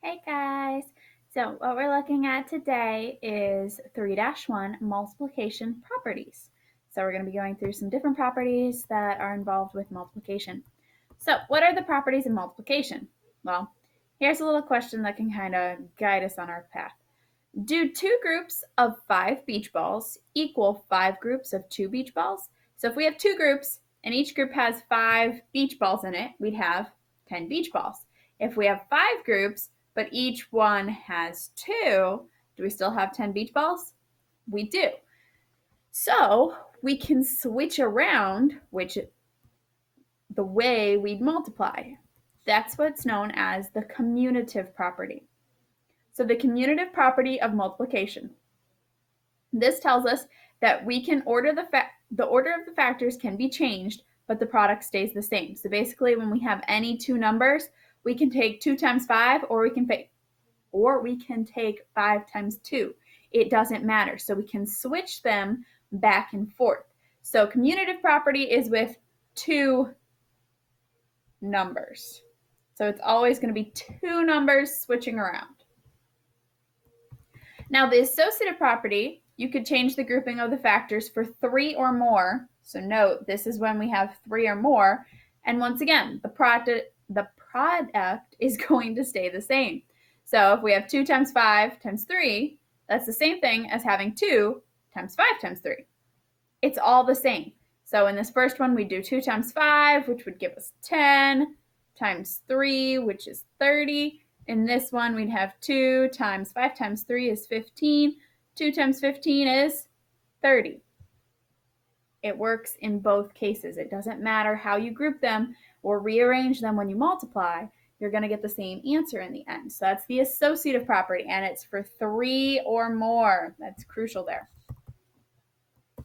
Hey guys! So what we're looking at today is 3-1 multiplication properties. So we're going to be going through some different properties that are involved with multiplication. So what are the properties of multiplication? Well, here's a little question that can kind of guide us on our path. Do 2 groups of 5 beach balls equal 5 groups of 2 beach balls? So if we have 2 groups and each group has 5 beach balls in it, we'd have 10 beach balls. If we have 5 groups, but each one has 2, do we still have 10 beach balls? We do. So we can switch around the way we'd multiply. That's what's known as the commutative property. So the commutative property of multiplication. This tells us that we can order the order of the factors can be changed, but the product stays the same. So basically, when we have any 2 numbers, we can take 2 times 5, or we can take 5 times 2. It doesn't matter. So we can switch them back and forth. So commutative property is with 2 numbers. So it's always going to be 2 numbers switching around. Now the associative property, you could change the grouping of the factors for 3 or more. So note, this is when we have 3 or more. And once again, the product is going to stay the same. So if we have 2 times 5 times 3, that's the same thing as having 2 times 5 times 3. It's all the same. So in this first one, we do 2 times 5, which would give us 10, times 3, which is 30. In this one, we'd have 2 times 5 times 3 is 15. 2 times 15 is 30. It works in both cases. It doesn't matter how you group them or rearrange them when you multiply. You're going to get the same answer in the end. So that's the associative property, and it's for 3 or more. That's crucial there.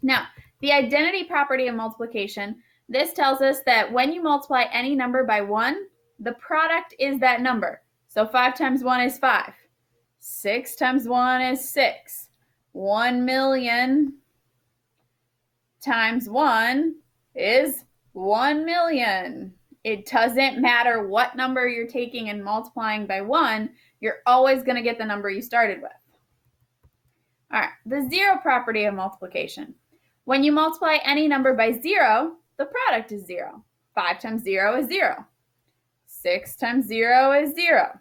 Now, the identity property of multiplication, this tells us that when you multiply any number by 1, the product is that number. So 5 times 1 is 5. 6 times 1 is 6. 1 million times 1 is 1 million. It doesn't matter what number you're taking and multiplying by 1, you're always going to get the number you started with. All right, the zero property of multiplication. When you multiply any number by 0, the product is 0. 5 times 0 is 0. 6 times 0 is 0.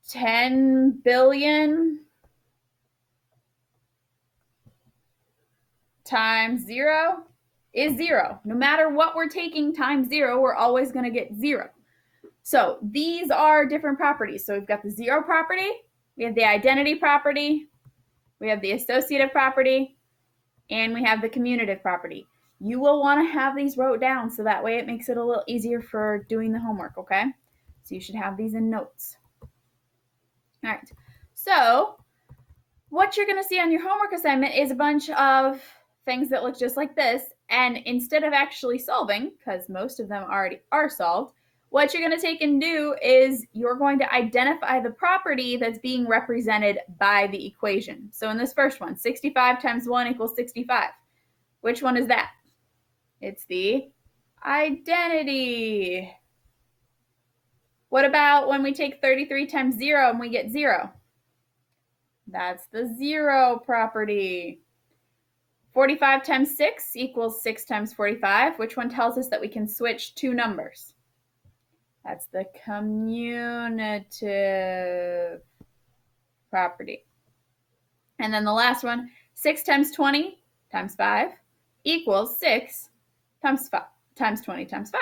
10 billion times 0 is 0. No matter what we're taking times 0, we're always going to get 0. So these are different properties. So we've got the zero property, we have the identity property, we have the associative property, and we have the commutative property. You will want to have these wrote down so that way it makes it a little easier for doing the homework, okay? So you should have these in notes. All right, so what you're going to see on your homework assignment is a bunch of things that look just like this, and instead of actually solving, because most of them already are solved, what you're going to take and do is you're going to identify the property that's being represented by the equation. So in this first one, 65 times 1 equals 65. Which one is that? It's the identity. What about when we take 33 times 0 and we get 0? That's the zero property. 45 times 6 equals 6 times 45. Which one tells us that we can switch 2 numbers? That's the commutative property. And then the last one, 6 times 20 times 5 equals 6 times 20 times 5.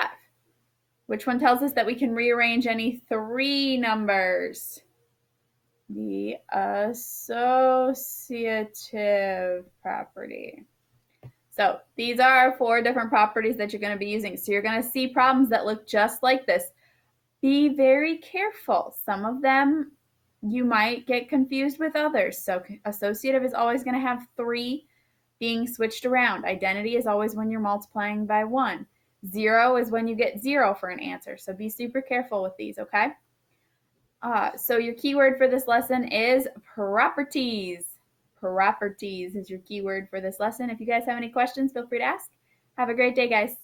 Which one tells us that we can rearrange any 3 numbers? The associative property. So these are 4 different properties that you're going to be using. So you're going to see problems that look just like this. Be very careful. Some of them you might get confused with others. So associative is always going to have 3 being switched around. Identity is always when you're multiplying by 1. 0 is when you get 0 for an answer. So be super careful with these, okay? So your keyword for this lesson is properties. Properties is your keyword for this lesson. If you guys have any questions, feel free to ask. Have a great day, guys.